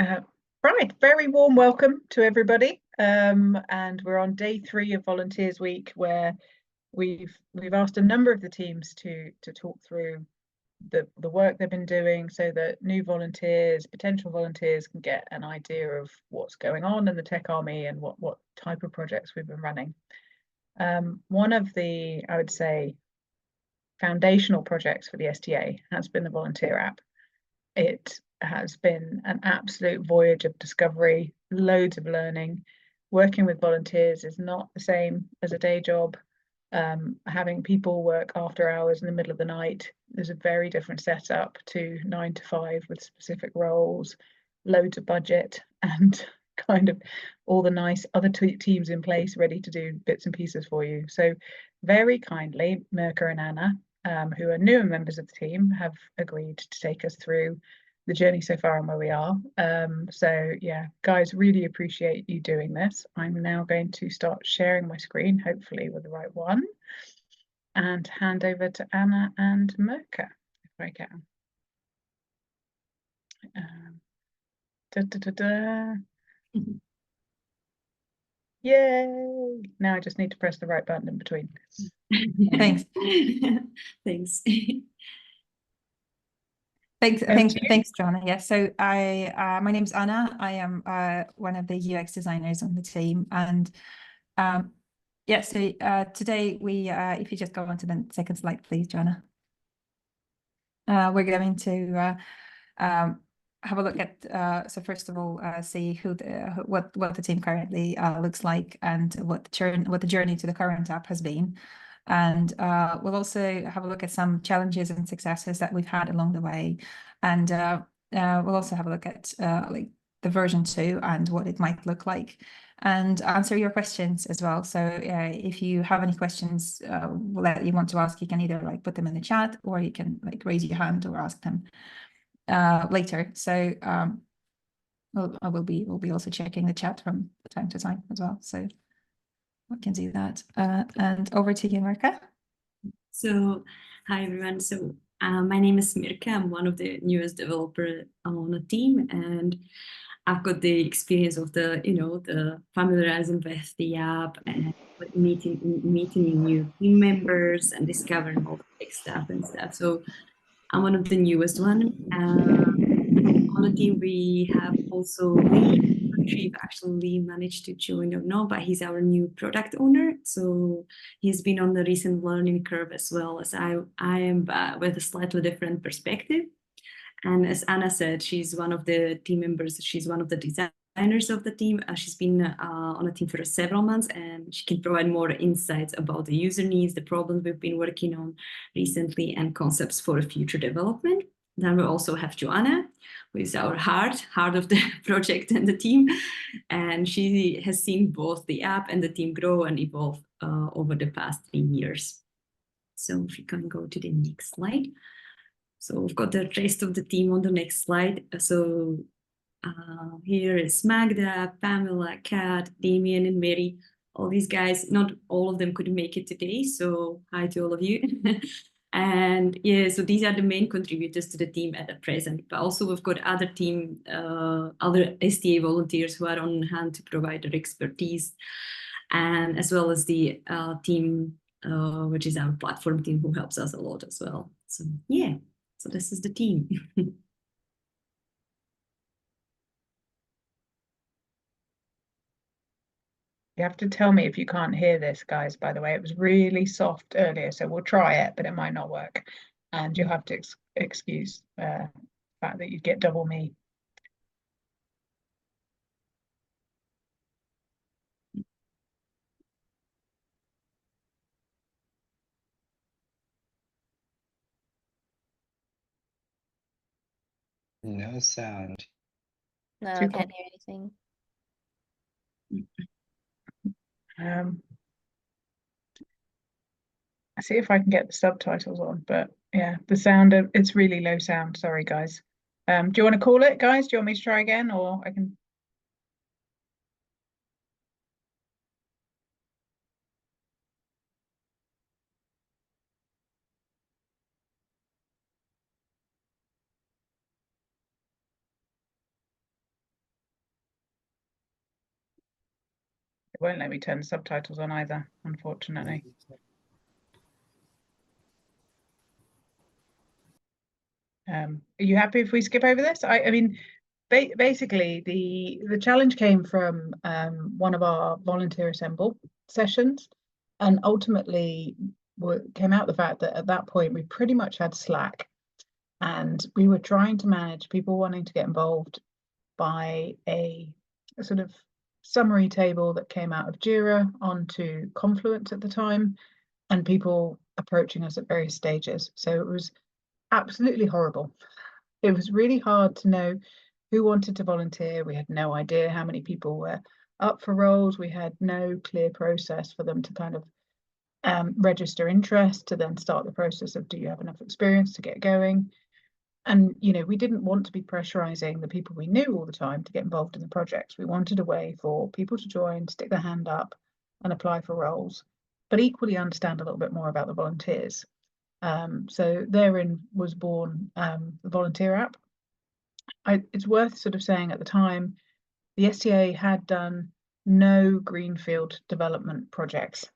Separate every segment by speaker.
Speaker 1: Uh, right, very warm welcome to everybody. And we're on day 3 of Volunteers Week, where we've asked a number of the teams to talk through the work they've been doing, so that new volunteers, potential volunteers, can get an idea of what's going on in the tech army and what type of projects we've been running. One of the, I would say, foundational projects for the STA has been the Volunteer App. It has been an absolute voyage of discovery, loads of learning. Working with volunteers is not the same as a day job. Having people work after hours in the middle of the night, there's a very different setup to 9 to 5 with specific roles, loads of budget, and kind of all the nice other teams in place ready to do bits and pieces for you. So very kindly, Mirka and Anna, who are newer members of the team, have agreed to take us through the journey so far and where we are. So yeah, guys, really appreciate you doing this. I'm now going to start sharing my screen, hopefully with the right one, and hand over to Anna and Mirka, if I can. Yay! Now I just need to press the right button in between.
Speaker 2: Thanks. Thanks. Thanks, Joanna. Yeah, so my name's Anna. I am one of the UX designers on the team, and yeah, so today we, if you just go on to the second slide, please, Joanna. We're going to have a look at, so first of all, see what the team currently looks like, and what the journey to the current app has been. And we'll also have a look at some challenges and successes that we've had along the way. And we'll also have a look at like the version 2 and what it might look like, and answer your questions as well. So if you have any questions that you want to ask, you can either like put them in the chat, or you can like raise your hand or ask them later. So we'll be also checking the chat from time to time as well. So we can do that. And over to you, Mirka.
Speaker 3: So, hi everyone. So my name is Mirka. I'm one of the newest developers on the team, and I've got the experience of the familiarizing with the app and meeting new team members and discovering all the tech stuff and stuff. So I'm one of the newest one. On the team, we have also Lee. I'm not sure if actually Lee managed to join or not, but he's our new product owner. So he's been on the recent learning curve as well as I am, but with a slightly different perspective. And as Anna said, she's one of the team members. She's one of the designers of the team. She's been on the team for several months, and she can provide more insights about the user needs, the problems we've been working on recently, and concepts for future development. Then we also have Joanna, who is our heart of the project and the team. And she has seen both the app and the team grow and evolve over the past 3 years. So if you can go to the next slide. So we've got the rest of the team on the next slide. So here is Magda, Pamela, Kat, Damien, and Mary. All these guys, not all of them could make it today. So hi to all of you. And yeah, so these are the main contributors to the team at the present. But also we've got other STA volunteers who are on hand to provide their expertise, and as well as the team, which is our platform team, who helps us a lot as well. So yeah, so this is the team.
Speaker 1: You have to tell me if you can't hear this, guys, by the way. It was really soft earlier, so we'll try it, but it might not work. And you'll have to excuse the fact that you get double me.
Speaker 4: No sound.
Speaker 5: No, I can't hear anything.
Speaker 1: I see if I can get the subtitles on, but yeah, the sound it's really low sound. Sorry, guys. Do you want to call it, guys? Do you want me to try again, or I can? won't let me turn the subtitles on either, unfortunately. Are you happy if we skip over this? I mean, basically the challenge came from one of our volunteer assemble sessions, and ultimately came out the fact that at that point we pretty much had Slack, and we were trying to manage people wanting to get involved by a sort of summary table that came out of Jira onto Confluence at the time, and people approaching us at various stages. So it was absolutely horrible. It was really hard to know who wanted to volunteer. We had no idea how many people were up for roles. We had no clear process for them to kind of register interest, to then start the process of, do you have enough experience to get going? And, you know, we didn't want to be pressurizing the people we knew all the time to get involved in the projects. We wanted a way for people to join, stick their hand up and apply for roles, but equally understand a little bit more about the volunteers. So therein was born the Volunteer App. It's worth sort of saying at the time, the STA had done no greenfield development projects.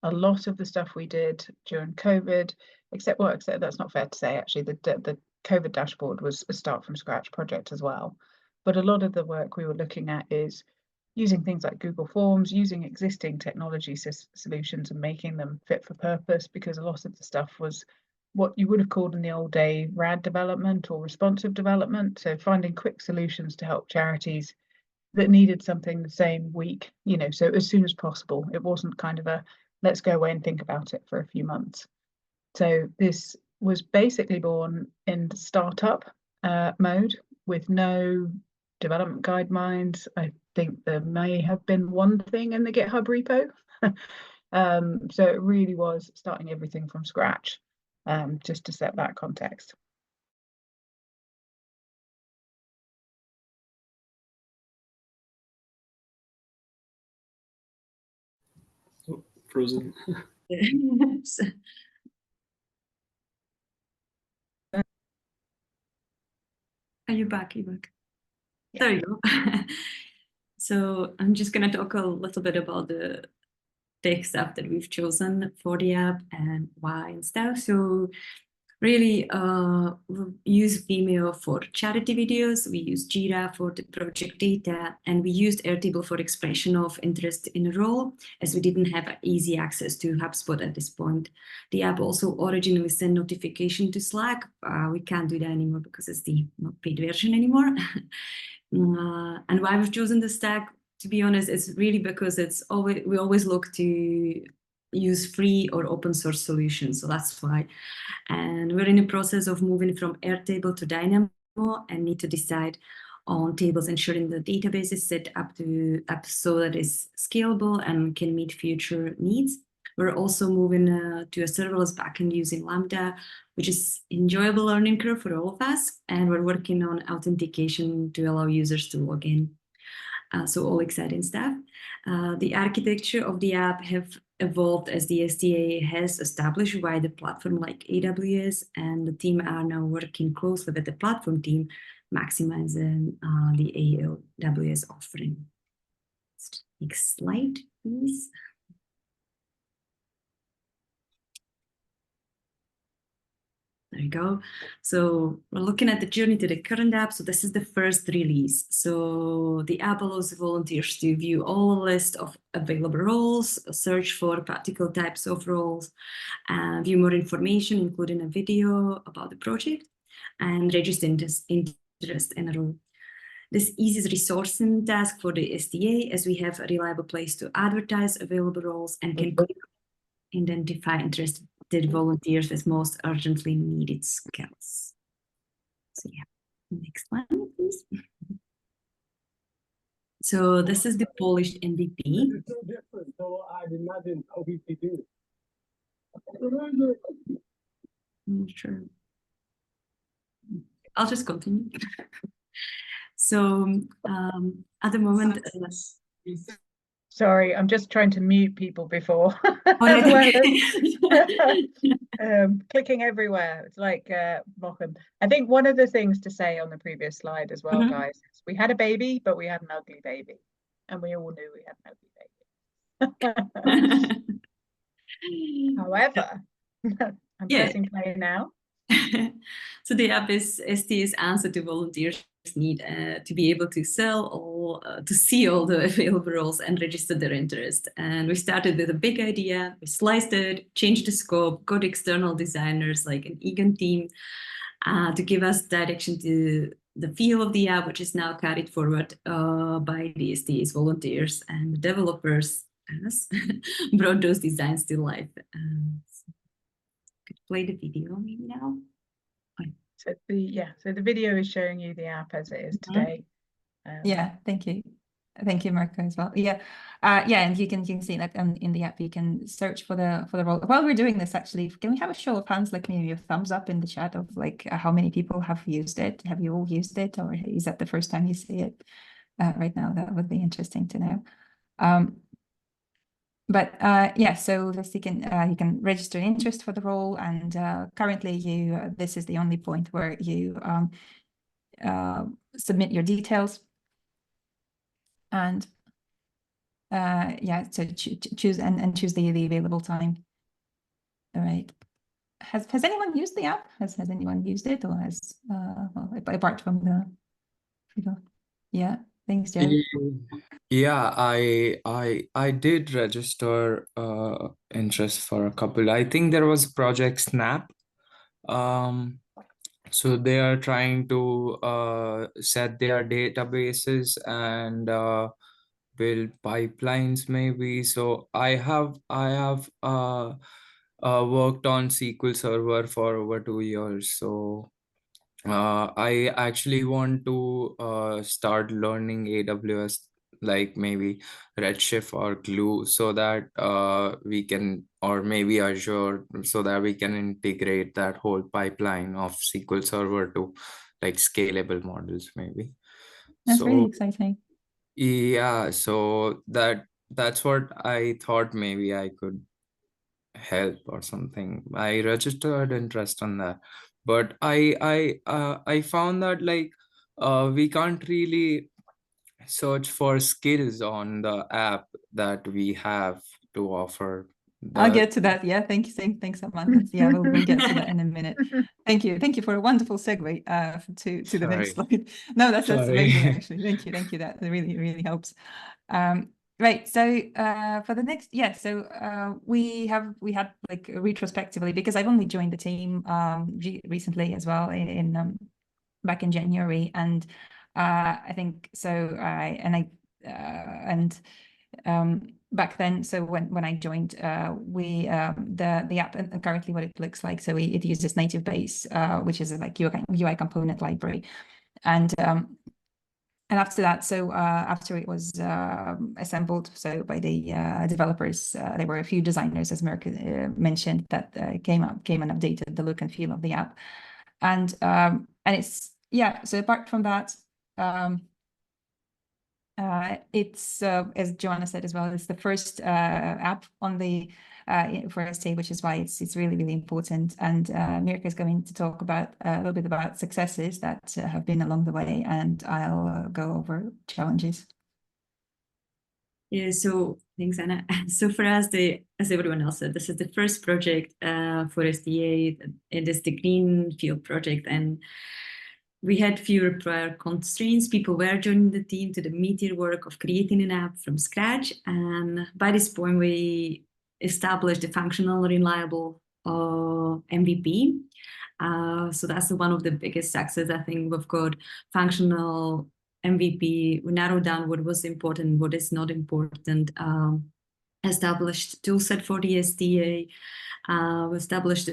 Speaker 1: A lot of the stuff we did during COVID, except that's not fair to say, actually, the COVID dashboard was a start from scratch project as well. But a lot of the work we were looking at is using things like Google Forms, using existing technology solutions and making them fit for purpose, because a lot of the stuff was what you would have called in the old day RAD development or responsive development. So finding quick solutions to help charities that needed something the same week, you know, so as soon as possible. It wasn't kind of a let's go away and think about it for a few months. So this was basically born in startup mode with no development guidelines. I think there may have been one thing in the GitHub repo. So it really was starting everything from scratch, just to set that context.
Speaker 4: Oh, frozen.
Speaker 3: Are you back? You're back.
Speaker 1: Yeah.
Speaker 3: There you go. So I'm just going to talk a little bit about the tech stuff that we've chosen for the app and why and stuff. So really, we use Vimeo for charity videos. We use Jira for the project data, and we used Airtable for expression of interest in a role, as we didn't have easy access to HubSpot at this point. The app also originally sent notification to Slack. We can't do that anymore because it's the not paid version anymore. And why we've chosen the stack, to be honest, it's really because we always look to use free or open source solutions. So that's why. And we're in the process of moving from Airtable to Dynamo and need to decide on tables, ensuring the database is set up so that it's scalable and can meet future needs. We're also moving to a serverless backend using Lambda, which is enjoyable learning curve for all of us. And we're working on authentication to allow users to log in. So all exciting stuff. The architecture of the app have evolved as the STA has established via the platform like AWS, and the team are now working closely with the platform team, maximizing the AWS offering. Next slide, please. There you go. So we're looking at the journey to the current app. So this is the first release. So the app allows volunteers to view all list of available roles, search for particular types of roles, view more information, including a video about the project, and register interest in a role. This eases resourcing task for the STA, as we have a reliable place to advertise available roles and can identify interested volunteers with most urgently needed skills. So yeah, next one, please. So this is the polished MVP.
Speaker 4: It's so different. So I'd imagine how we do it.
Speaker 3: I'm not sure. I'll just continue. So at the moment,
Speaker 1: Sorry, I'm just trying to mute people before. Clicking everywhere. It's like Mochen. I think one of the things to say on the previous slide as well, guys, is we had a baby, but we had an ugly baby. And we all knew we had an ugly baby. However, I'm pressing play now.
Speaker 3: So the app is STA's answer to volunteers' need to be able to sell all, to see all the available roles and register their interest. And we started with a big idea, we sliced it, changed the scope, got external designers like an Egan team to give us direction to the feel of the app, which is now carried forward by the STA's volunteers, and the developers brought those designs to life. Could play the video maybe now.
Speaker 1: So the video is showing you the app as it is today.
Speaker 2: Yeah, thank you. Thank you, Marco, as well. Yeah, and you can see that in the app you can search for the role. While we're doing this, actually, can we have a show of hands, like maybe a thumbs up in the chat of like how many people have used it? Have you all used it, or is that the first time you see it right now? That would be interesting to know. But yeah, so this you can register interest for the role, and currently this is the only point where you submit your details. And yeah, so choose and choose the available time. All right. Has anyone used the app? Has anyone used it, or has well, apart from the video? Yeah, thanks, Joe.
Speaker 6: Yeah, I did register interest for a couple. I think there was Project Snap. So they are trying to set their databases and build pipelines maybe. So I have worked on SQL Server for over 2 years. So I actually want to start learning AWS, like maybe Redshift or Glue, so that we can, or maybe Azure, so that we can integrate that whole pipeline of SQL Server to like scalable models maybe.
Speaker 2: That's really exciting.
Speaker 6: Yeah, so that's what I thought maybe I could help or something. I registered interest on that, but I found that like we can't really search for skills on the app that we have to offer.
Speaker 2: I'll get to that. Yeah, thanks, Amanda. Yeah, we'll get to that in a minute. Thank you for a wonderful segue to the next slide. No, that's amazing actually. Thank you. That really helps. Right, so for the next, we had like retrospectively, because I've only joined the team recently as well in back in January, and I think so. Back then, so when I joined, the app and currently what it looks like. So it uses native base, which is like UI component library, and after that, so after it was assembled, so by the developers, there were a few designers, as Merck mentioned, that came and updated the look and feel of the app, and it's So apart from that, it's as Joanna said as well, it's the first app on the for STA, which is why it's really important. And Mirka is going to talk about a little bit about successes that have been along the way, and I'll go over challenges.
Speaker 3: Yeah, so thanks, Anna. So for us, as everyone else said, this is the first project for STA. It is the Greenfield project, and we had fewer prior constraints. People were joining the team to the meteor work of creating an app from scratch. And by this point, we established a functional, reliable MVP. So that's one of the biggest successes. I think we've got functional MVP. We narrowed down what was important, what is not important. Established toolset for the STA. We established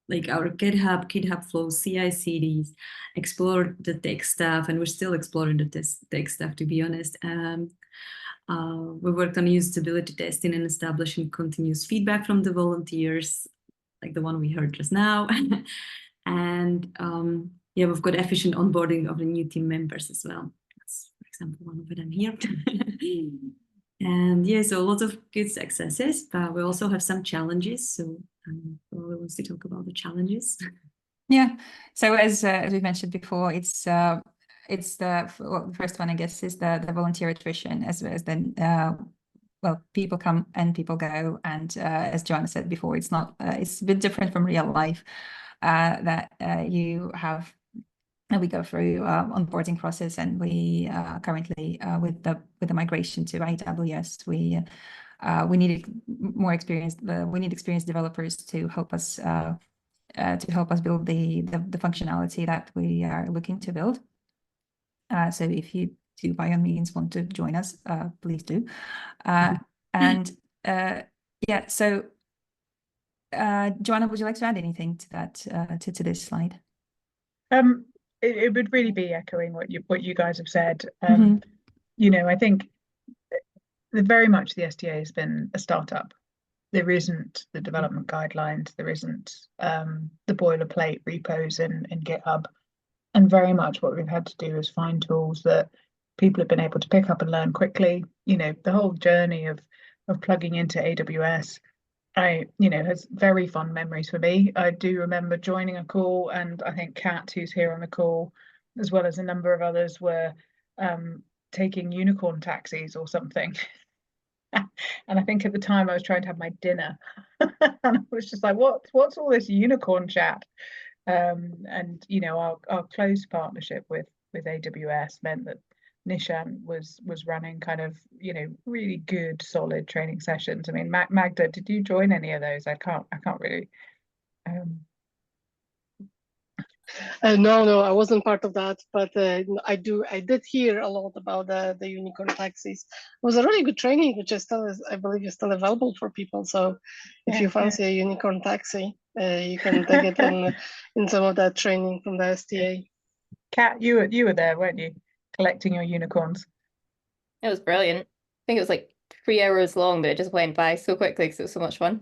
Speaker 3: like our GitHub flows, CI/CDs, explored the tech stuff, and we're still exploring the tech stuff, to be honest. We worked on usability testing and establishing continuous feedback from the volunteers, like the one we heard just now. And yeah, we've got efficient onboarding of the new team members as well. That's, for example, one of them here. And yeah, so a lot of good successes, but we also have some challenges. So we want to talk about the challenges.
Speaker 2: Yeah. So as we mentioned before, it's the first one, I guess, is the volunteer attrition, as well as then well, people come and people go, and as Joanna said before, it's not it's a bit different from real life. That you have, and we go through onboarding process, and we currently with the migration to AWS, we needed more experience. We need experienced developers to help us build the functionality that we are looking to build. So if you do by all means want to join us, please do. And yeah, so Joanna, would you like to add anything to that to this slide?
Speaker 1: It would really be echoing what you guys have said.
Speaker 2: Mm-hmm.
Speaker 1: You know, I think very much the STA has been a startup. There isn't the development guidelines, there isn't the boilerplate repos in GitHub. And very much what we've had to do is find tools that people have been able to pick up and learn quickly. You know, the whole journey of plugging into AWS, has very fond memories for me. I do remember joining a call, and I think Kat, who's here on the call, as well as a number of others, were taking unicorn taxis or something. And I think at the time I was trying to have my dinner, and I was just like, what's all this unicorn chat? And our close partnership with AWS meant that Nishan was running kind of really good solid training sessions. I mean, Magda, did you join any of those? I can't really.
Speaker 7: No, I wasn't part of that, but I did hear a lot about the unicorn taxis. It was a really good training, which I believe is still available for people. So if you fancy a unicorn taxi, you can take it in some of that training from the STA.
Speaker 1: Kat, you were there, weren't you, collecting your unicorns?
Speaker 5: It was brilliant. I think it was like 3 hours long, but it just went by so quickly because it was so much fun.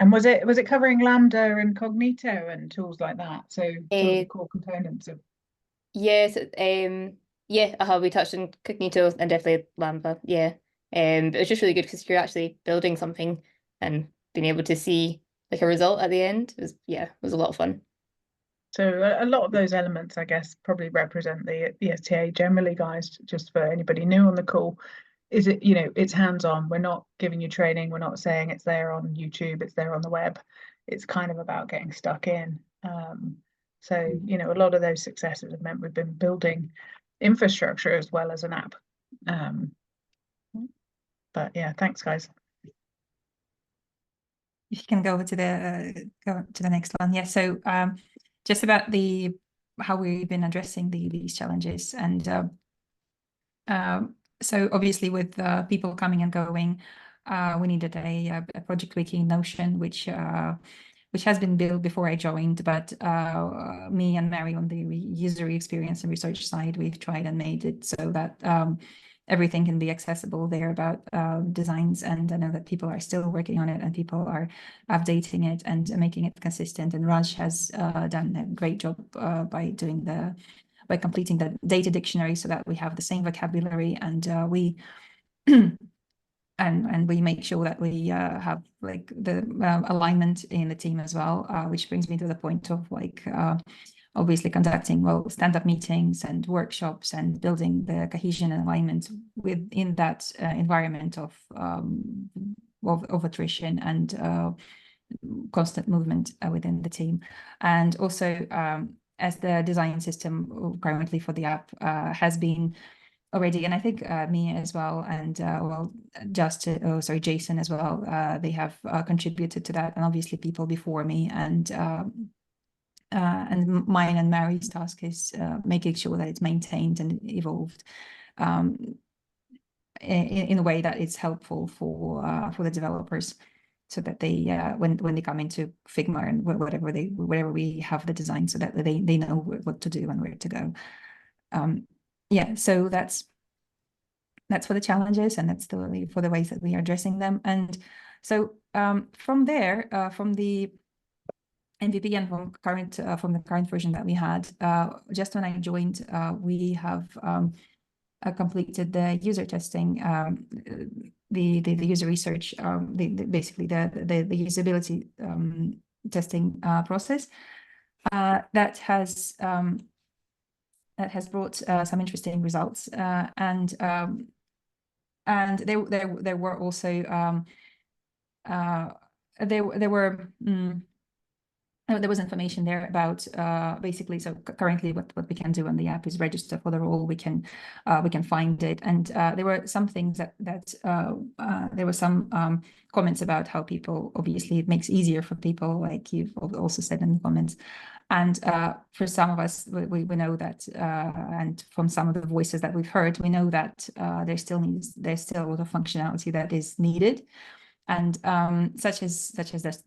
Speaker 1: And was it covering Lambda and Cognito and tools like that? So some of the core components of.
Speaker 5: Yes, we touched on Cognito and definitely Lambda. Yeah, but it was just really good because you're actually building something and being able to see like a result at the end. It was a lot of fun.
Speaker 1: So a lot of those elements, I guess, probably represent the STA generally, guys. Just for anybody new on the call, is it, it's hands-on. We're not giving you training. We're not saying it's there on YouTube, it's there on the web. It's kind of about getting stuck in. So a lot of those successes have meant we've been building infrastructure as well as an app. But yeah, thanks, guys.
Speaker 2: If you can go to the next one. Yeah, so just about how we've been addressing these challenges. And so obviously with people coming and going, we needed a project wiki in Notion, which has been built before I joined, but me and Mary on the user experience and research side, we've tried and made it so that everything can be accessible there about designs. And I know that people are still working on it and people are updating it and making it consistent. And Raj has done a great job by completing the data dictionary so that we have the same vocabulary, and we and we make sure that we have like the alignment in the team as well, which brings me to the point of obviously conducting stand-up meetings and workshops and building the cohesion and alignment within that environment of attrition and constant movement within the team. And also as the design system currently for the app has been already, and I think me as well, and Jason as well, they have contributed to that, and obviously people before me, and mine and Mary's task is making sure that it's maintained and evolved in a way that it's helpful for the developers, so that they when they come into Figma and whatever we have the design, so that they know what to do and where to go. Yeah, so that's for the challenges, and that's for the ways that we are addressing them. And so from there, from the MVP and from the current version that we had, just when I joined, we have completed the user testing, the user research, basically the usability testing process that has brought some interesting results. And and there were also there was information there about basically, so currently what we can do on the app is register for the role. We can find it, and there were some things that there were some comments about how people, obviously it makes easier for people, like you've also said in the comments. And for some of us, we know that, and from some of the voices that we've heard, we know that there's still a lot of functionality that is needed. And such as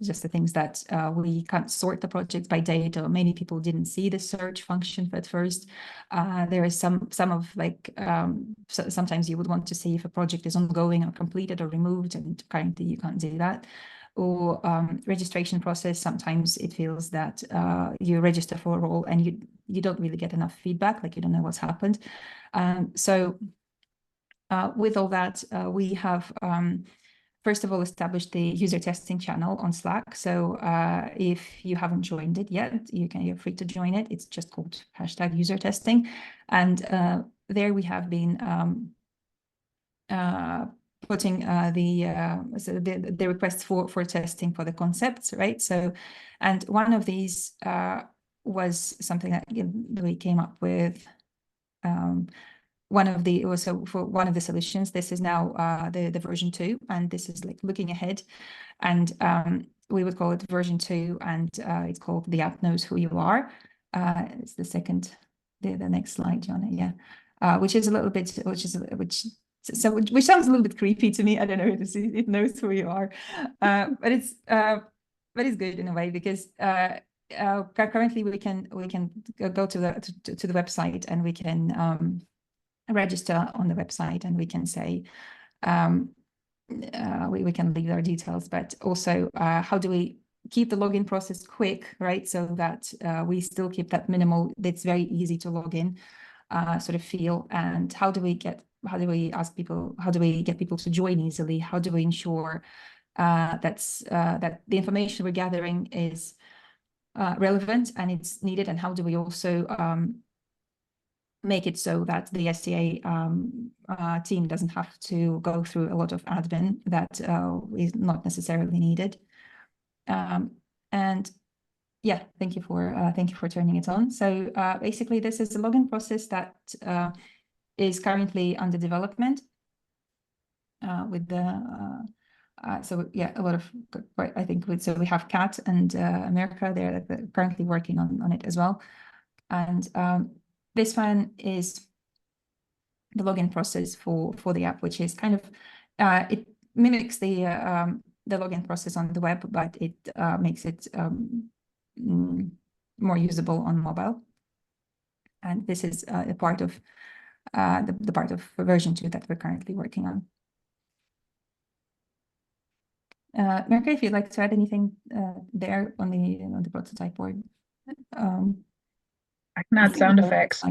Speaker 2: just the things that we can't sort the projects by date, or many people didn't see the search function at first. There is some of like, so sometimes you would want to see if a project is ongoing or completed or removed, and currently you can't do that. Or registration process, sometimes it feels that you register for a role and you don't really get enough feedback, like you don't know what's happened. So with all that, we have first of all established the user testing channel on Slack. So if you haven't joined it yet, you're free to join it. It's just called #usertesting, and there we have been putting the requests for testing for the concepts, right? So, and one of these was something that we came up with. For one of the solutions, this is now the version 2, and this is like looking ahead, and we would call it version 2, and it's called The App Knows Who You Are. It's the next slide, Joanna, yeah, which sounds a little bit creepy to me. I don't know, it knows who you are, but it's good in a way, because currently we can go to the website, and we can register on the website, and we can say we can leave our details, but also how do we keep the login process quick, right? So that we still keep that minimal, that's very easy to log in sort of feel. And how do we get people to join easily? How do we ensure that the information we're gathering is relevant and it's needed? And how do we also make it so that the STA team doesn't have to go through a lot of admin that is not necessarily needed? And yeah, thank you for turning it on. So basically, this is a login process that is currently under development with the so yeah, a lot of, I think, so we have Kat and America, they're currently working on it as well. And this one is the login process for the app, which is kind of it mimics the login process on the web, but it makes it more usable on mobile. And this is a part of the part of version 2 that we're currently working on. Mirka, if you'd like to add anything there on the prototype board.
Speaker 1: I can add sound effects.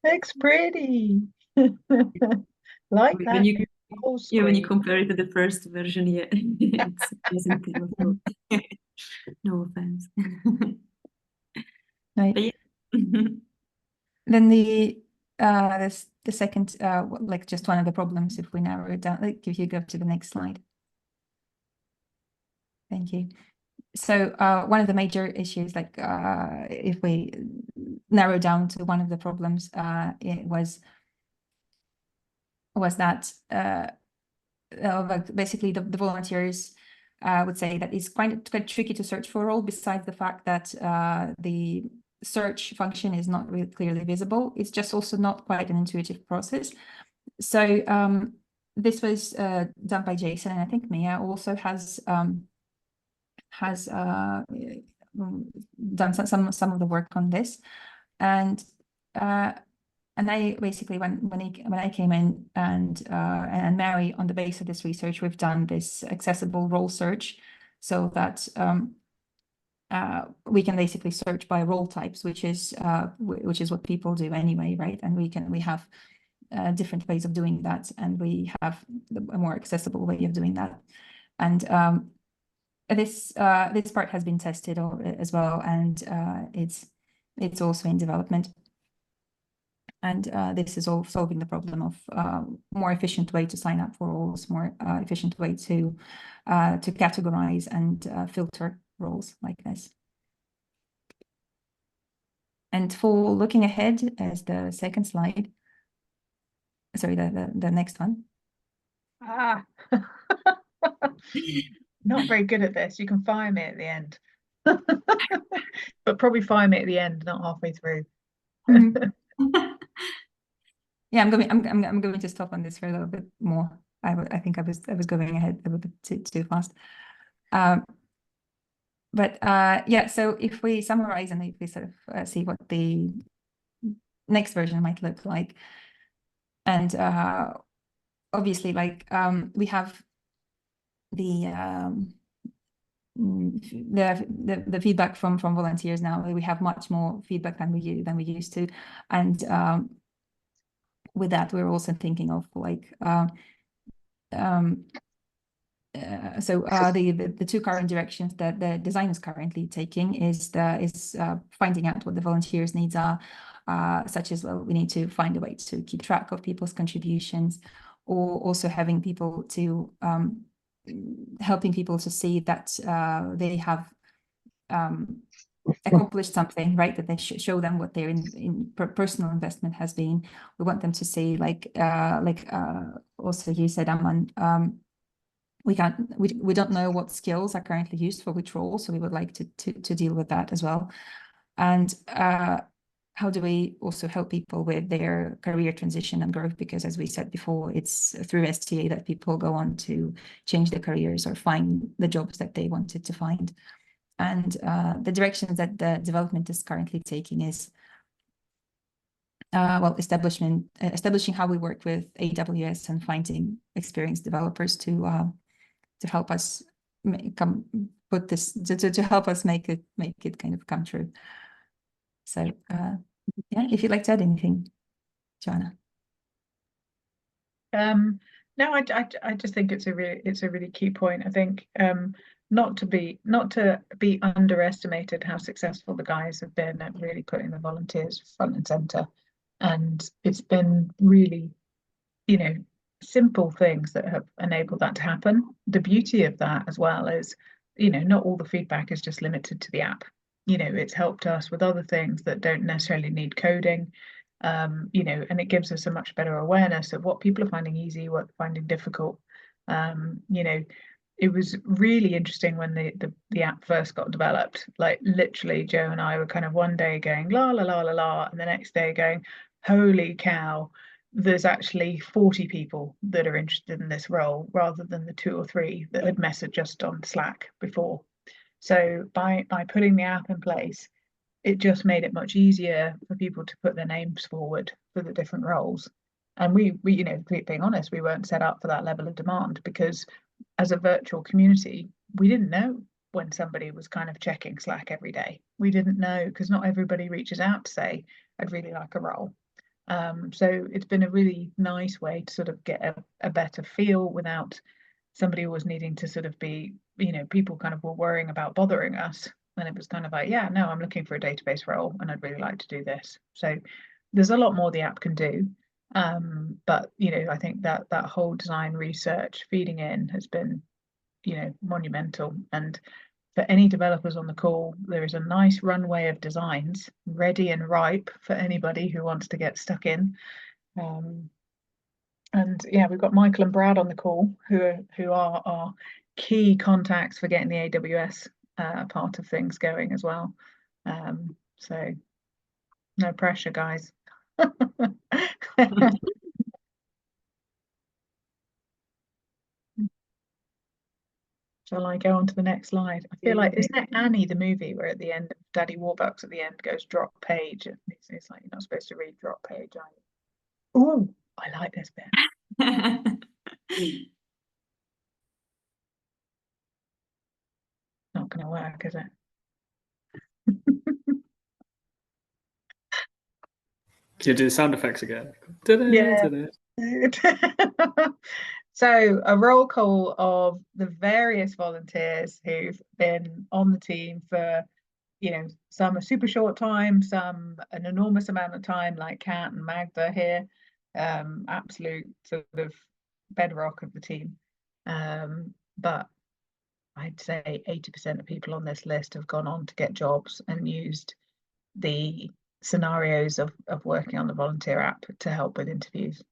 Speaker 1: Looks pretty. Like
Speaker 3: when
Speaker 1: that.
Speaker 3: You, when you compare it to the first version, yeah, it's terrible. No offense.
Speaker 2: Right. Yeah. Then the second, like just one of the problems, if we narrow it down, like if you go to the next slide. Thank you. So one of the major issues, like if we narrow down to one of the problems, it was that like basically the volunteers would say that it's quite tricky to search for a role, besides the fact that the search function is not really clearly visible. It's just also not quite an intuitive process. So this was done by Jason, and I think Mia also has done some of the work on this. And I basically, when I came in, and Mary, on the base of this research, we've done this accessible role search, so that we can basically search by role types, which is what people do anyway, right? And we have different ways of doing that, and we have a more accessible way of doing that. And this part has been tested as well, and it's also in development. And this is all solving the problem of more efficient way to sign up for roles, more efficient way to categorize and filter roles like this. And for looking ahead, as the second slide, sorry, the next one.
Speaker 1: Ah, not very good at this. You can fire me at the end, but probably fire me at the end, not halfway through.
Speaker 2: Yeah, I'm going to stop on this for a little bit more. I think I was going ahead a little bit too fast. But yeah, so if we summarize and if we sort of see what the next version might look like, and obviously, like we have the feedback from volunteers now. We have much more feedback than we used to, and with that, we're also thinking of like the two current directions that the design is currently taking is finding out what the volunteers' needs are, such as, well, we need to find a way to keep track of people's contributions, or also having people to helping people to see that they have accomplished something, right? That they show them what their personal investment has been. We want them to see, like also you said, Aman, we don't know what skills are currently used for which role, so we would like to deal with that as well. And how do we also help people with their career transition and growth? Because as we said before, it's through STA that people go on to change their careers or find the jobs that they wanted to find. And the direction that the development is currently taking is well, establishing how we work with AWS and finding experienced developers to help us help us make it kind of come true. So yeah, if you'd like to add anything, Joanna.
Speaker 1: No, I just think it's a really key point. I think not to be underestimated how successful the guys have been at really putting the volunteers front and center, and it's been really, you know, simple things that have enabled that to happen. The beauty of that as well is, you know, not all the feedback is just limited to the app. You know, it's helped us with other things that don't necessarily need coding. You know, and it gives us a much better awareness of what people are finding easy, what they're finding difficult. You know, it was really interesting when the app first got developed. Like literally, Joe and I were kind of one day going la la la la la, and the next day going, holy cow, there's actually 40 people that are interested in this role rather than the 2 or 3 that had messaged us on Slack before. So by putting the app in place, it just made it much easier for people to put their names forward for the different roles. And we you know, being honest, we weren't set up for that level of demand, because as a virtual community, we didn't know when somebody was kind of checking Slack every day. We didn't know, because not everybody reaches out to say, I'd really like a role. So it's been a really nice way to sort of get a better feel without somebody always needing to sort of be, you know, people kind of were worrying about bothering us. And it was kind of like, yeah, no, I'm looking for a database role and I'd really like to do this. So there's a lot more the app can do. But, you know, I think that whole design research feeding in has been, you know, monumental. And for any developers on the call, there is a nice runway of designs ready and ripe for anybody who wants to get stuck in. And yeah, we've got Michael and Brad on the call, who are our key contacts for getting the AWS part of things going as well. So no pressure, guys. Shall I go on to the next slide? I feel like, isn't it Annie, the movie, where at the end, Daddy Warbucks at the end goes drop page, and it's like, you're not supposed to read drop page, are you? Oh, I like this bit. Not going to work, is it?
Speaker 8: You do sound effects again.
Speaker 1: Yeah. So a roll call of the various volunteers who've been on the team for you know, some a super short time, some an enormous amount of time, like Kat and Magda here. Absolute sort of bedrock of the team. But I'd say 80% of people on this list have gone on to get jobs and used the scenarios of working on the volunteer app to help with interviews.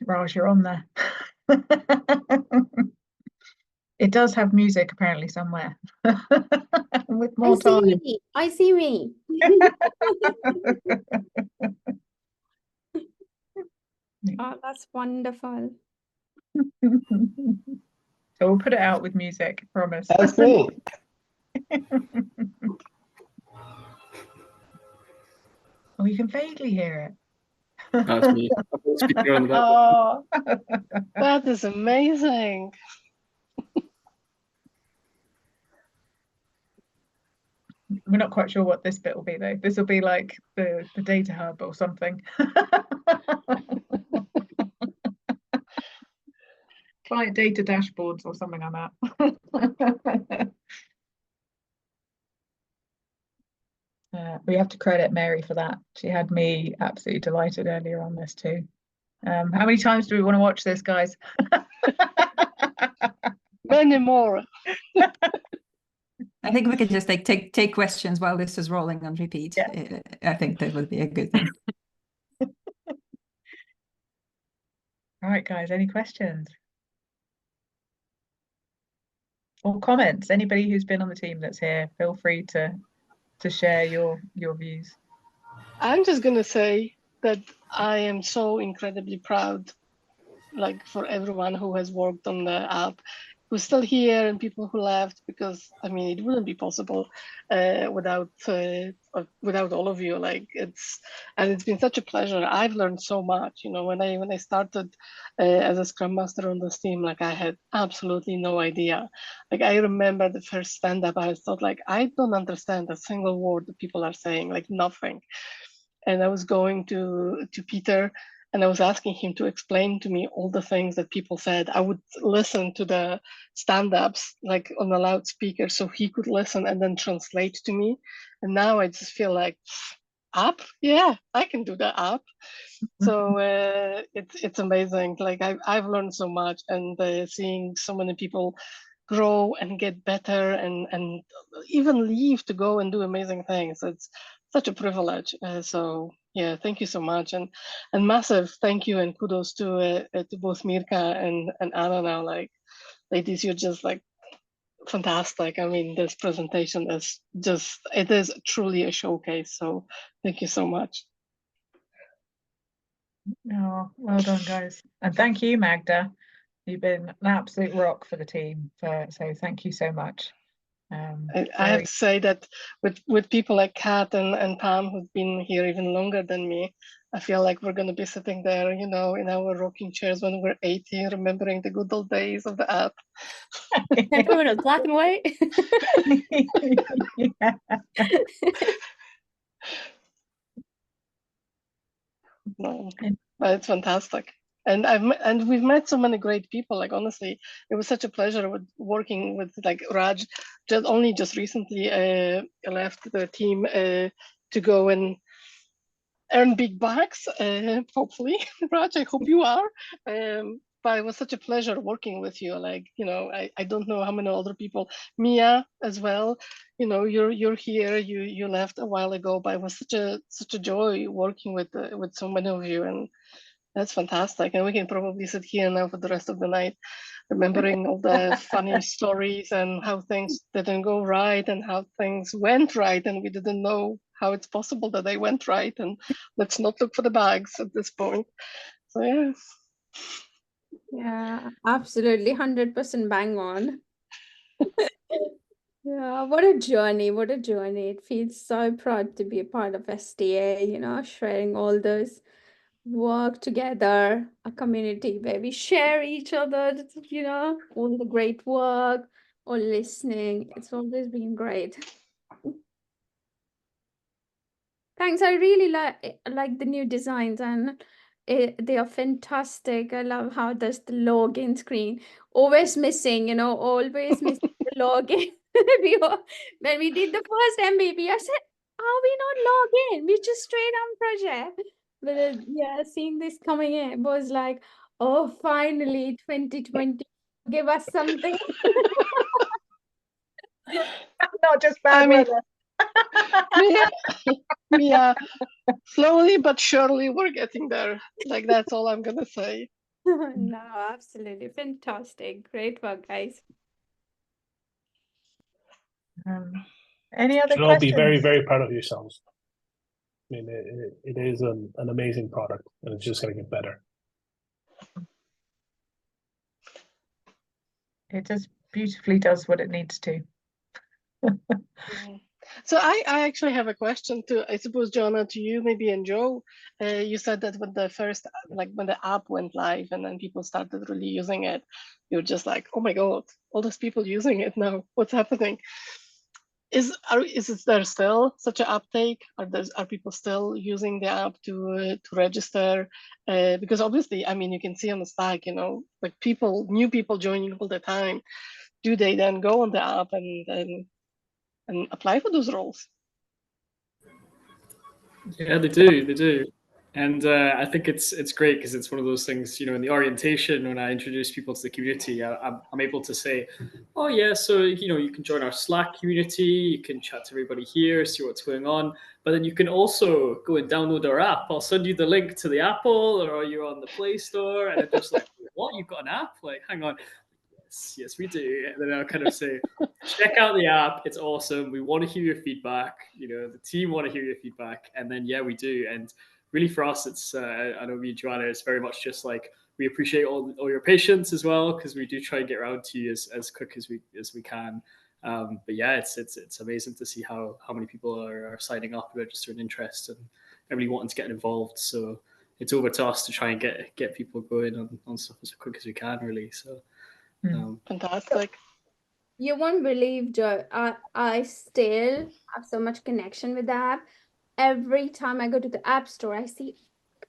Speaker 1: Raj, you're on there. It does have music apparently somewhere. With more time.
Speaker 9: I see me. Oh, that's wonderful.
Speaker 1: So we'll put it out with music, promise.
Speaker 4: That's me.
Speaker 1: Oh, you can vaguely hear
Speaker 8: That's me. Speaker on
Speaker 1: it.
Speaker 8: the back.
Speaker 1: Oh.
Speaker 7: That is amazing.
Speaker 1: We're not quite sure what this bit will be though. This will be like the data hub or something. Client data dashboards or something like that. We have to credit Mary for that. She had me absolutely delighted earlier on this too. How many times do we want to watch this, guys?
Speaker 7: Many more.
Speaker 2: I think we could just take questions while this is rolling on repeat.
Speaker 1: Yeah.
Speaker 2: I think that would be a good thing.
Speaker 1: All right, guys, any questions? Or comments? Anybody who's been on the team that's here, feel free to share your views.
Speaker 7: I'm just gonna say that I am so incredibly proud, like for everyone who has worked on the app, who's still here, and people who left, because I mean it wouldn't be possible without all of you. Like it's been such a pleasure. I've learned so much. You know, when I started as a Scrum Master on this team, like I had absolutely no idea. Like I remember the first stand up, I thought like I don't understand a single word that people are saying, like nothing. And I was going to Peter and I was asking him to explain to me all the things that people said. I would listen to the stand-ups like on a loudspeaker so he could listen and then translate to me. And now I just feel like, app? Yeah, I can do the app. So it's amazing. Like I've learned so much, and seeing so many people grow and get better and even leave to go and do amazing things. It's such a privilege. So yeah, thank you so much, and massive thank you and kudos to both Mirka and Anna. Now, like ladies, you're just like fantastic. I mean, this presentation is just, it is truly a showcase. So thank you so much.
Speaker 1: Oh, well done, guys. And thank you, Magda. You've been an absolute rock for the team. So thank you so much.
Speaker 7: I have to say that with people like Kat and Pam, who've been here even longer than me, I feel like we're going to be sitting there, you know, in our rocking chairs when we're 80, remembering the good old days of the app.
Speaker 5: Remember when it was black and white?
Speaker 1: Yeah.
Speaker 7: No, but it's fantastic. And we've met so many great people. Like honestly, it was such a pleasure working with like Raj. Just recently left the team to go and earn big bucks. Hopefully, Raj, I hope you are. But it was such a pleasure working with you. Like, you know, I don't know how many other people, Mia as well. You know, you're here. You left a while ago, but it was such a joy working with so many of you, and that's fantastic. And we can probably sit here now for the rest of the night, remembering all the funny stories and how things didn't go right and how things went right, and we didn't know how it's possible that they went right. And let's not look for the bugs at this point. So yeah.
Speaker 9: Yeah, absolutely, 100% bang on. Yeah, what a journey, what a journey. It feels so proud to be a part of STA, you know, sharing all those work together, a community where we share each other, you know, all the great work or listening. It's always been great. Thanks. I really like the new designs, and they are fantastic. I love how there's the login screen. Always missing, you know, always missing the login. When we did the first MVP, I said, "Are we not logged in? We just straight on project." But yeah, seeing this coming in was like, oh, finally, 2020, give us something.
Speaker 1: Not just bad weather.
Speaker 7: Yeah, slowly but surely we're getting there. Like, that's all I'm gonna say.
Speaker 9: No, absolutely fantastic. Great work, guys.
Speaker 1: Any other
Speaker 4: Should all be
Speaker 1: questions?
Speaker 4: very, very proud of yourselves. I mean, it is an amazing product, and it's just going to get better.
Speaker 1: It just beautifully does what it needs to.
Speaker 7: So I actually have a question to, I suppose, Joanna, to you, maybe, and Joe. You said that when the first, like when the app went live and then people started really using it, you're just like, oh my God, all those people using it now, what's happening? Is there still such an uptake? Are people still using the app to register? Because obviously, I mean, you can see on the Slack, you know, like new people joining all the time. Do they then go on the app and apply for those roles?
Speaker 8: Yeah, they do. And I think it's great because it's one of those things, you know, in the orientation, when I introduce people to the community, I'm able to say, oh, yeah, so, you know, you can join our Slack community, you can chat to everybody here, see what's going on. But then you can also go and download our app. I'll send you the link to the Apple, or are you on the Play Store? And I'm just like, what? You've got an app? Like, hang on. Yes, we do. And then I'll kind of say, check out the app. It's awesome. We want to hear your feedback. You know, the team want to hear your feedback. And then, yeah, we do. And really for us, it's, I know me and Joanna, it's very much just like, we appreciate all your patience as well, because we do try and get around to you as quick as we can. But yeah, it's amazing to see how many people are signing up, registering interest, and everybody wanting to get involved. So it's over to us to try and get people going on stuff as quick as we can, really. So
Speaker 7: fantastic.
Speaker 9: You won't believe, Joe, I still have so much connection with the app. Every time I go to the App Store, I see,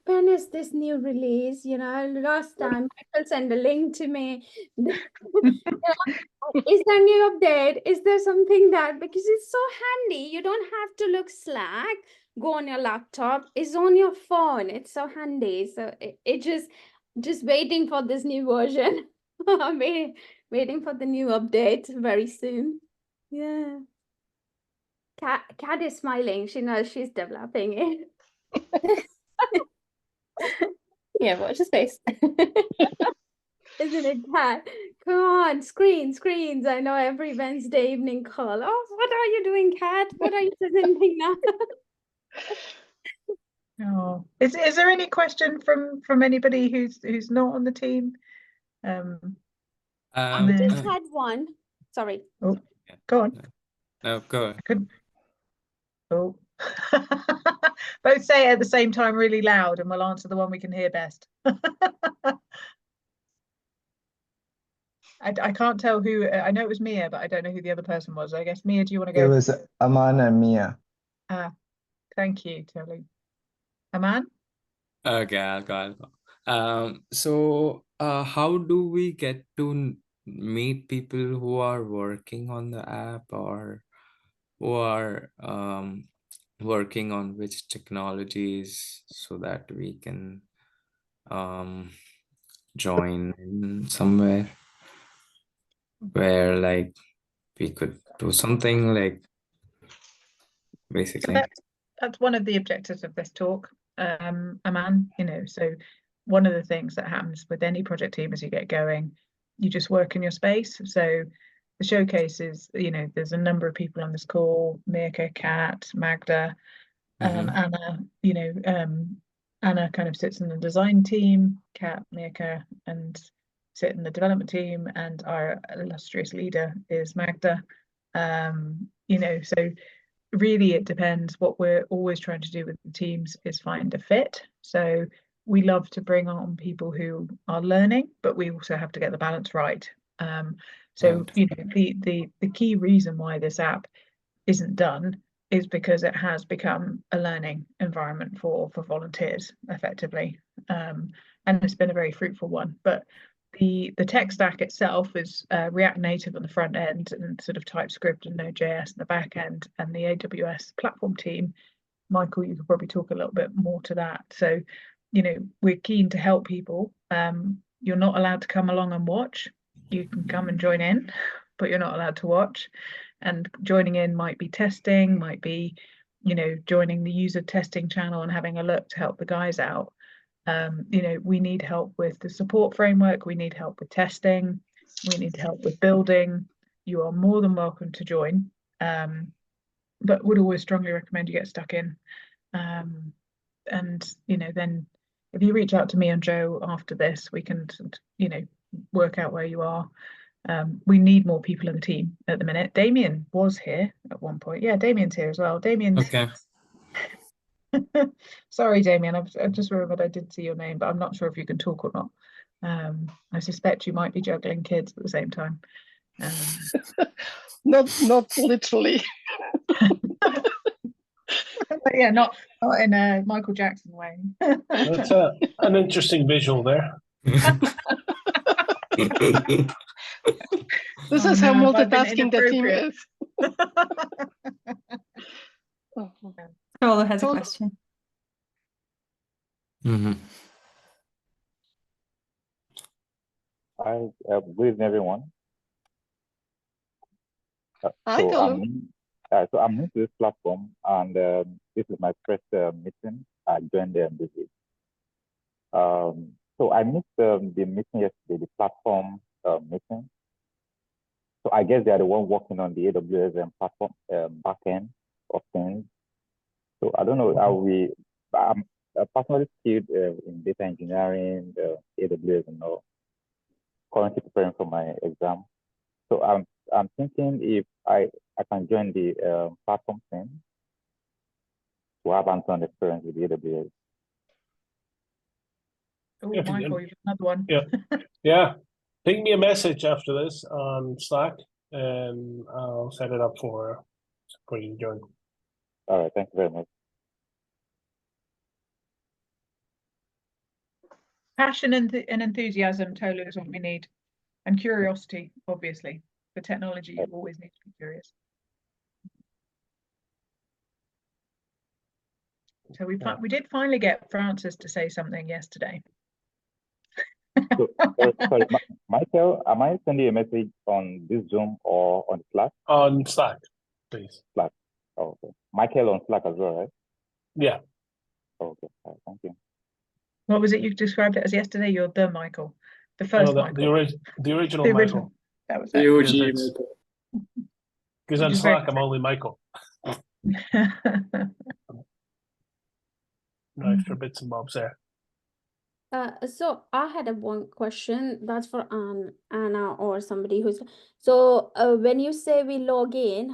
Speaker 9: when is this new release? You know, last time Michael sent a link to me. Is there a new update? Is there something that, because it's so handy, you don't have to look Slack, go on your laptop, it's on your phone. It's so handy. So it just waiting for this new version. Waiting for the new update very soon. Yeah. Kat is smiling. She knows she's developing it.
Speaker 5: Yeah, watch his face.
Speaker 9: Isn't it, Kat? Come on, screens. I know every Wednesday evening call. Oh, what are you doing, Kat? What are you presenting now?
Speaker 1: Oh, is there any question from anybody who's not on the team?
Speaker 9: I just had one. Sorry.
Speaker 1: Oh, go on.
Speaker 6: No, go on.
Speaker 1: Oh. Both say it at the same time really loud, and we'll answer the one we can hear best. I can't tell who. I know it was Mia, but I don't know who the other person was. I guess Mia, do you want to go?
Speaker 10: It was Aman and Mia.
Speaker 1: Thank you, Tony. Aman?
Speaker 6: Okay, I'll go. So how do we get to meet people who are working on the app, or who are working on which technologies, so that we can join in somewhere where like we could do something, like, basically?
Speaker 1: That's one of the objectives of this talk, Aman. You know, so one of the things that happens with any project team as you get going, you just work in your space. So the showcase is, you know, there's a number of people on this call: Mirka, Kat, Magda, Anna. You know, Anna kind of sits in the design team, Kat, Mirka, and sit in the development team, and our illustrious leader is Magda. You know, so really it depends. What we're always trying to do with the teams is find a fit. So we love to bring on people who are learning, but we also have to get the balance right. So you know, the key reason why this app isn't done is because it has become a learning environment for volunteers effectively, and it's been a very fruitful one. But the tech stack itself is React Native on the front end and sort of TypeScript and Node.js on the back end, and the AWS platform team, Michael, you could probably talk a little bit more to that. So, you know, we're keen to help people. You're not allowed to come along and watch. You can come and join in, but you're not allowed to watch. And joining in might be testing, might be, you know, joining the user testing channel and having a look to help the guys out. You know, we need help with the support framework. We need help with testing. We need help with building. You are more than welcome to join, but would always strongly recommend you get stuck in. And, you know, then if you reach out to me and Joe after this, we can, you know, work out where you are. We need more people in the team at the minute. Damien was here at one point. Yeah, Damien's here as well. Damien's
Speaker 6: Okay.
Speaker 1: Sorry, Damien, I've just remembered I did see your name, but I'm not sure if you can talk or not. I suspect you might be juggling kids at the same time.
Speaker 7: Not literally.
Speaker 1: But yeah, not in a Michael Jackson way.
Speaker 11: That's an interesting visual there.
Speaker 7: This is how multitasking the team is.
Speaker 2: Paula has a question.
Speaker 12: Hi, good evening, everyone.
Speaker 7: Hi, Tolu.
Speaker 12: So I'm new to this platform, and this is my first meeting. I joined this week. So I missed the meeting yesterday, the platform meeting. So I guess they are the one working on the AWS and platform backend of things. So I don't know how I'm personally skilled in data engineering, AWS, and all. Currently preparing for my exam. So I'm thinking if I can join the platform team to have hands-on experience with AWS.
Speaker 1: Oh, Michael, you've another one.
Speaker 11: Yeah. Ping me a message after this on Slack, and I'll set it up for you to join.
Speaker 12: All right, thank you very much.
Speaker 1: Passion and enthusiasm, Tolu, is what we need. And curiosity, obviously. For technology, you always need to be curious. So we did finally get Francis to say something yesterday.
Speaker 12: So, sorry, Michael, am I sending you a message on this Zoom or on Slack?
Speaker 11: On Slack, please.
Speaker 12: Slack. Oh, okay. Michael on Slack as well, right?
Speaker 11: Yeah.
Speaker 12: Oh, okay. Right, thank you.
Speaker 1: What was it you described it as yesterday? You're the Michael, the first Michael.
Speaker 11: The original Michael.
Speaker 1: That was
Speaker 8: the OG Michael.
Speaker 11: Because on Slack, I'm only Michael. No extra bits and bobs there.
Speaker 9: So I had one question that's for Anna or somebody who's so when you say we log in,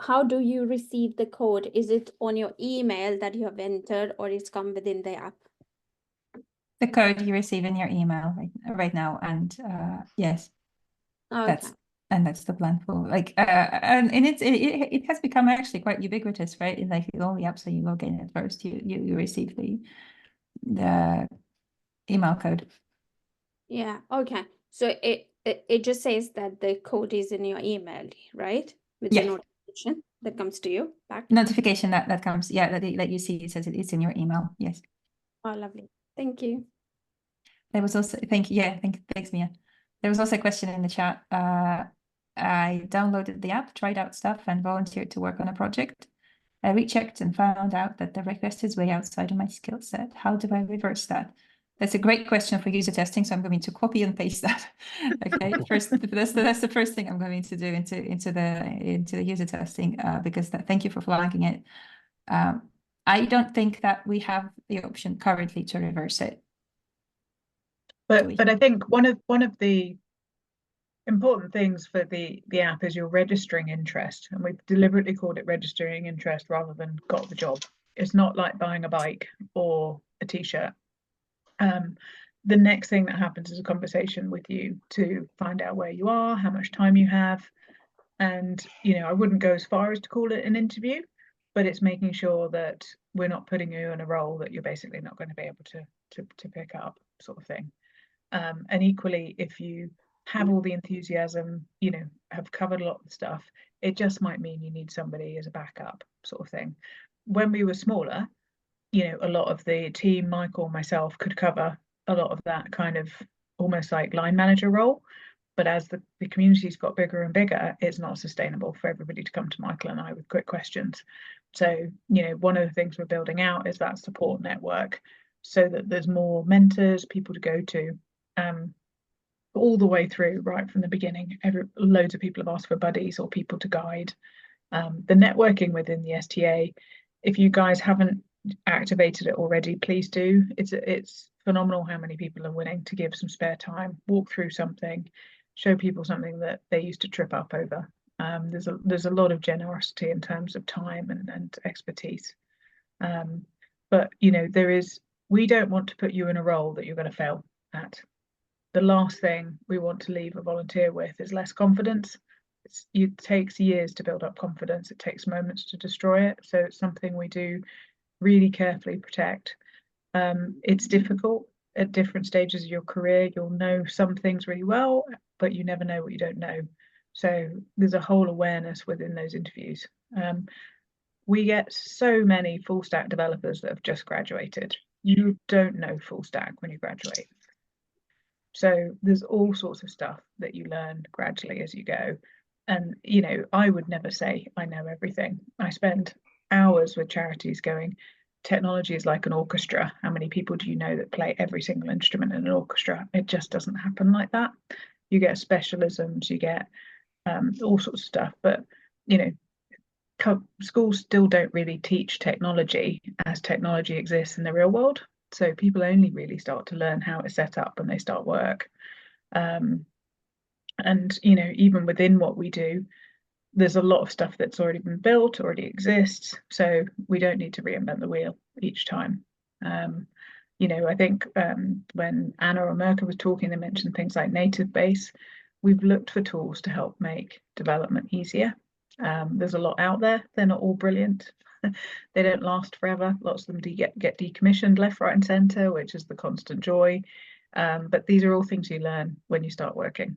Speaker 9: how do you receive the code? Is it on your email that you have entered, or it's come within the app?
Speaker 2: The code you receive in your email right now, and yes,
Speaker 9: Okay.
Speaker 2: that's the plan for and it has become actually quite ubiquitous, right? In like all the apps that you log in at first, you receive the email code.
Speaker 9: Yeah, okay. So it just says that the code is in your email, right? With the notification that comes to you back.
Speaker 2: Notification that comes, that you see, it says it's in your email. Yes.
Speaker 9: Oh, lovely. Thank you.
Speaker 2: There was also thanks, Mia. There was also a question in the chat. I downloaded the app, tried out stuff, and volunteered to work on a project. I rechecked and found out that the request is way outside of my skill set. How do I reverse that? That's a great question for user testing, so I'm going to copy and paste that. Okay, first, that's the first thing I'm going to do into the user testing, because thank you for flagging it. I don't think that we have the option currently to reverse it.
Speaker 1: But I think one of the important things for the app is you're registering interest, and we've deliberately called it registering interest rather than got the job. It's not like buying a bike or a t-shirt. The next thing that happens is a conversation with you to find out where you are, how much time you have, and I wouldn't go as far as to call it an interview, but it's making sure that we're not putting you in a role that you're basically not going to be able to pick up, sort of thing. And equally, if you have all the enthusiasm, you know, have covered a lot of the stuff, it just might mean you need somebody as a backup sort of thing. When we were smaller, you know, a lot of the team, Michael, myself, could cover a lot of that kind of almost like line manager role. But as the community's got bigger and bigger, it's not sustainable for everybody to come to Michael and I with quick questions. So, you know, one of the things we're building out is that support network so that there's more mentors, people to go to, all the way through, right from the beginning. Loads of people have asked for buddies or people to guide. The networking within the STA, if you guys haven't activated it already, please do. It's phenomenal how many people are willing to give some spare time, walk through something, show people something that they used to trip up over. There's a lot of generosity in terms of time and expertise. But you know, we don't want to put you in a role that you're going to fail at. The last thing we want to leave a volunteer with is less confidence. It takes years to build up confidence. It takes moments to destroy it. So it's something we do really carefully protect. It's difficult at different stages of your career. You'll know some things really well, but you never know what you don't know. So there's a whole awareness within those interviews. We get so many full stack developers that have just graduated. You don't know full stack when you graduate. So there's all sorts of stuff that you learn gradually as you go. And, you know, I would never say I know everything. I spend hours with charities going, technology is like an orchestra. How many people do you know that play every single instrument in an orchestra? It just doesn't happen like that. You get specialisms, you get all sorts of stuff. But, you know, schools still don't really teach technology as technology exists in the real world. So people only really start to learn how it's set up when they start work. And, you know, even within what we do, there's a lot of stuff that's already been built, already exists. So we don't need to reinvent the wheel each time. You know, I think when Anna or Mirka was talking, they mentioned things like native base. We've looked for tools to help make development easier. There's a lot out there. They're not all brilliant. They don't last forever. Lots of them get decommissioned left, right, and centre, which is the constant joy. But these are all things you learn when you start working.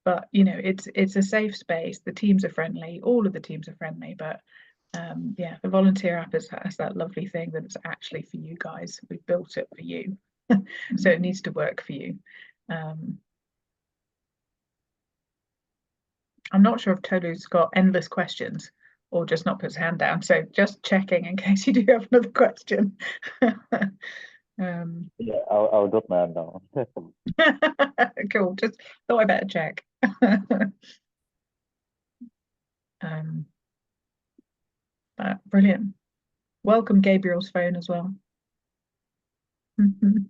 Speaker 1: But you know, it's a safe space. The teams are friendly. All of the teams are friendly. But yeah, the volunteer app has that lovely thing that it's actually for you guys. We built it for you, so it needs to work for you. I'm not sure if Tolu's got endless questions or just not put his hand down. So just checking in case you do have another question.
Speaker 12: Yeah, I'll drop my hand down.
Speaker 1: Cool. Just thought I better check. Brilliant. Welcome, Gabriel's phone as well.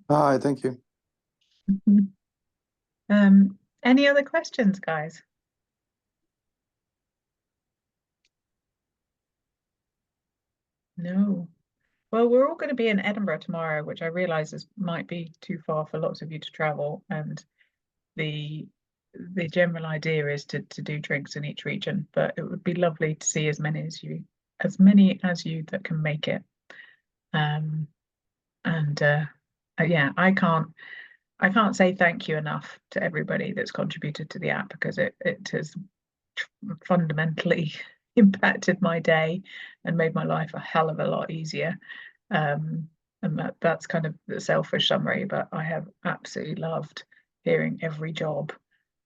Speaker 13: Hi, thank you.
Speaker 1: Any other questions, guys? No. Well, we're all going to be in Edinburgh tomorrow, which I realise might be too far for lots of you to travel. And the general idea is to do drinks in each region, but it would be lovely to see as many as you that can make it. Yeah, I can't say thank you enough to everybody that's contributed to the app, because it has fundamentally impacted my day and made my life a hell of a lot easier. And that's kind of the selfish summary, but I have absolutely loved hearing every job,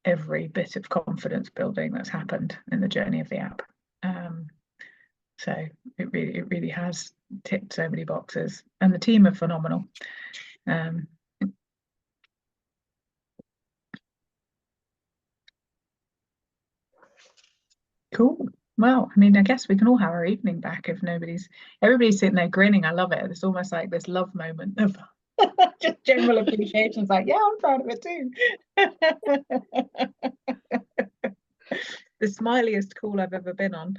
Speaker 1: every bit of confidence building that's happened in the journey of the app. So it really has ticked so many boxes, and the team are phenomenal. Cool. Well, I mean, I guess we can all have our evening back if everybody's sitting there grinning. I love it. It's almost like this love moment of just general appreciation. It's like, yeah, I'm proud of it too. The smiliest call I've ever been on.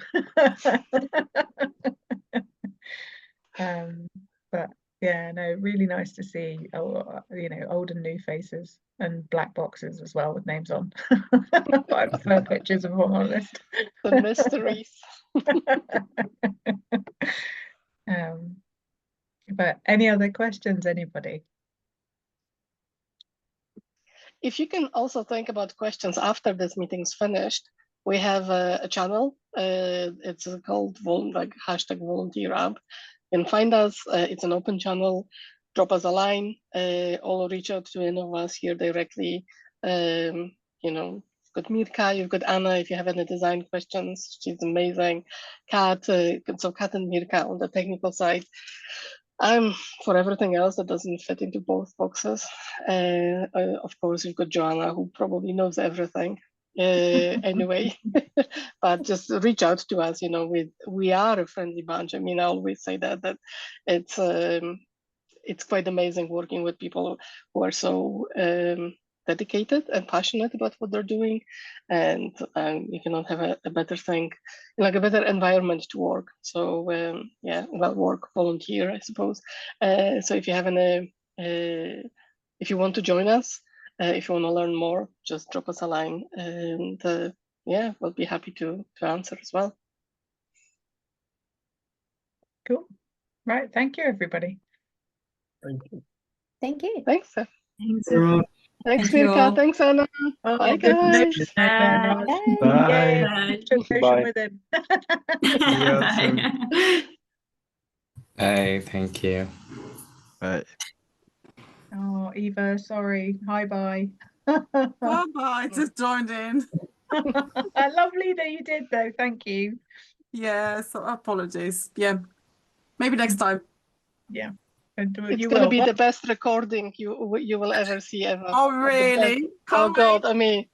Speaker 1: But yeah, no, really nice to see, you know, old and new faces and black boxes as well with names on. I prefer pictures, if I'm honest.
Speaker 7: The mysteries.
Speaker 1: But any other questions, anybody?
Speaker 7: if you can also think about questions after this meeting's finished, we have a channel. It's called #Volunteer App. You can find us. It's an open channel. Drop us a line, or reach out to any of us here directly. You know, you've got Mirka, you've got Anna. If you have any design questions, she's amazing. Kat, so Kat and Mirka on the technical side. I'm for everything else that doesn't fit into both boxes. Of course, you've got Joanna, who probably knows everything anyway. But just reach out to us. You know, we are a friendly bunch. I mean, I always say that it's quite amazing working with people who are so dedicated and passionate about what they're doing, and you cannot have a better thing, like a better environment to work. So yeah, well, work, volunteer, I suppose. So if you have any, if you want to join us, if you want to learn more, just drop us a line, and yeah, we'll be happy to answer as well.
Speaker 1: Cool. Right. Thank you, everybody.
Speaker 11: Thank you.
Speaker 5: Thank you.
Speaker 7: Thanks.
Speaker 8: Thanks, everyone.
Speaker 7: Thanks,
Speaker 2: Thank you
Speaker 7: Mirka.
Speaker 2: all.
Speaker 7: Thanks, Anna.
Speaker 1: Oh,
Speaker 7: Bye,
Speaker 1: good to know
Speaker 7: guys.
Speaker 1: you very much.
Speaker 10: Bye.
Speaker 1: Yay, celebration
Speaker 12: Bye.
Speaker 1: with him.
Speaker 10: See you all soon.
Speaker 6: Bye. Thank you.
Speaker 10: Bye.
Speaker 1: Oh, Eva, sorry. Hi, bye.
Speaker 13: Bye-bye, just joined in.
Speaker 1: Lovely that you did, though. Thank you.
Speaker 13: Yeah, so apologies. Yeah, maybe next time.
Speaker 1: Yeah. And
Speaker 7: It's
Speaker 1: you
Speaker 7: gonna
Speaker 1: will.
Speaker 7: be the best recording you will ever see ever.
Speaker 13: Oh,
Speaker 7: Like the best.
Speaker 13: really?
Speaker 7: Oh
Speaker 13: Can't
Speaker 7: God!
Speaker 13: wait.
Speaker 7: I mean,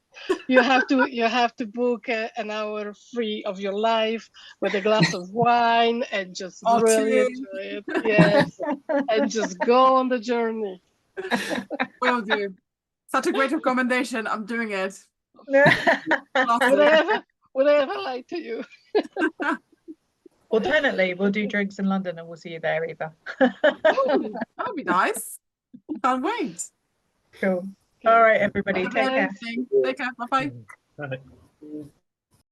Speaker 7: you have to book an hour free of your life with a glass of wine and just
Speaker 13: Oh,
Speaker 7: really
Speaker 13: cheers.
Speaker 7: enjoy it. Yes, and just go on the journey.
Speaker 13: Will do. Such a great recommendation. I'm doing it.
Speaker 7: Would I ever lie to you?
Speaker 1: Alternately, we'll do drinks in London and we'll see you there, Eva.
Speaker 13: Ooh, that would be nice. Can't wait.
Speaker 1: Cool. All right, everybody,
Speaker 13: Have a
Speaker 1: take
Speaker 13: great
Speaker 1: care.
Speaker 13: evening. Take care. Bye-bye.
Speaker 11: Bye.